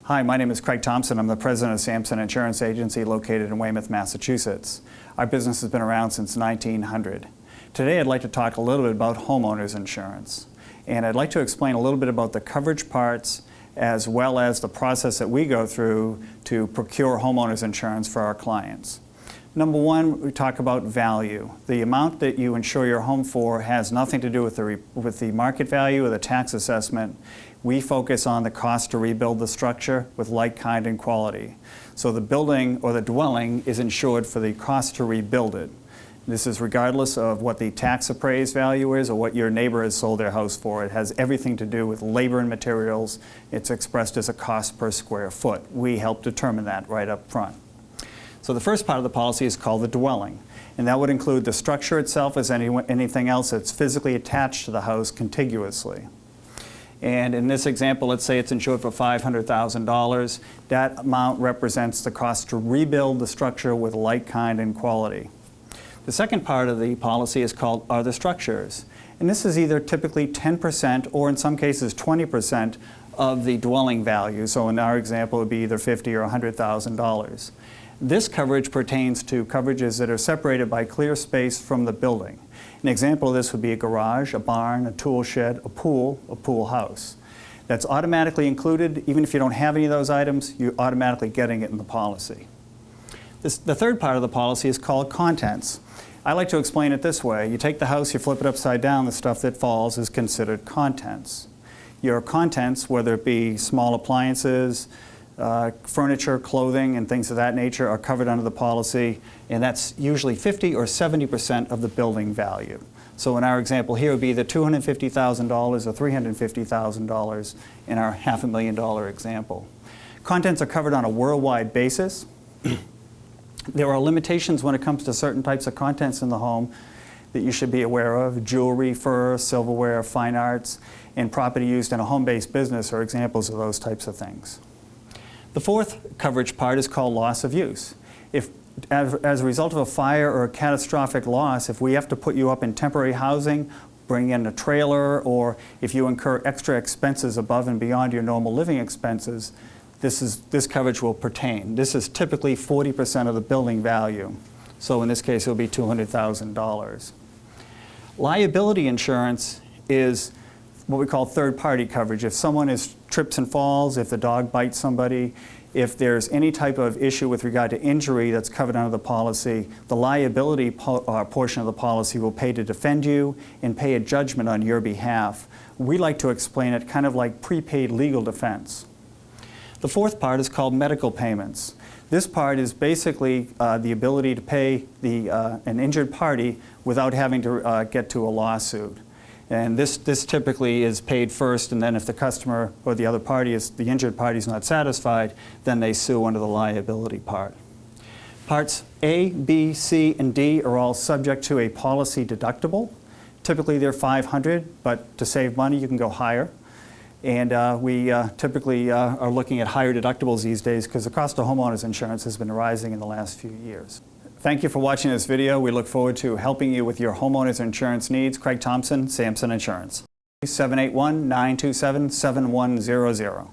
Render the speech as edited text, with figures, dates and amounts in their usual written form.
Hi, my name is Craig Thompson. I'm the president of Sampson Insurance Agency located in Weymouth, Massachusetts. Our business has been around since 1900. Today I'd like to talk a little bit about homeowners insurance. And I'd like to explain a little bit about the coverage parts as well as the process that we go through to procure homeowners insurance for our clients. Number one, we talk about value. The amount that you insure your home for has nothing to do with the market value or the tax assessment. We focus on the cost to rebuild the structure with like, kind, and quality. So the building or the dwelling is insured for the cost to rebuild it. This is regardless of what the tax appraised value is or what your neighbor has sold their house for. It has everything to do with labor and materials. It's expressed as a cost per square foot. We help determine that right up front. So the first part of the policy is called the dwelling, and that would include the structure itself as anything else that's physically attached to the house contiguously. And in this example, let's say it's insured for $500,000. That amount represents the cost to rebuild the structure with like, kind, and quality. The second part of the policy is called other structures, and this is either typically 10% or in some cases 20% of the dwelling value. So in our example, it would be either $50,000 or $100,000. This coverage pertains to coverages that are separated by clear space from the building. An example of this would be a garage, a barn, a tool shed, a pool house. That's automatically included. Even if you don't have any of those items, you're automatically getting it in the policy. The third part of the policy is called contents. I like to explain it this way. You take the house, you flip it upside down, the stuff that falls is considered contents. Your contents, whether it be small appliances, furniture, clothing, and things of that nature are covered under the policy, and that's usually 50 or 70% of the building value. So in our example here, it would be either $250,000 or $350,000 in our $500,000 example. Contents are covered on a worldwide basis. There are limitations when it comes to certain types of contents in the home that you should be aware of. Jewelry, fur, silverware, fine arts, and property used in a home-based business are examples of those types of things. The fourth coverage part is called loss of use. If, as a result of a fire or a catastrophic loss, if we have to put you up in temporary housing, bring in a trailer, or if you incur extra expenses above and beyond your normal living expenses, this coverage will pertain. This is typically 40% of the building value. So in this case, it will be $200,000. Liability insurance is what we call third-party coverage. If someone trips and falls, if the dog bites somebody, if there's any type of issue with regard to injury that's covered under the policy, the liability portion of the policy will pay to defend you and pay a judgment on your behalf. We like to explain it kind of like prepaid legal defense. The fourth part is called medical payments. This part is basically the ability to pay an injured party without having to get to a lawsuit. And this typically is paid first, and then if the customer or the other party, the injured party, is not satisfied, then they sue under the liability part. Parts A, B, C, and D are all subject to a policy deductible. Typically they're $500, but to save money you can go higher. And we typically are looking at higher deductibles these days because the cost of homeowners insurance has been rising in the last few years. Thank you for watching this video. We look forward to helping you with your homeowners insurance needs. Craig Thompson, Sampson Insurance. 781-927-7100.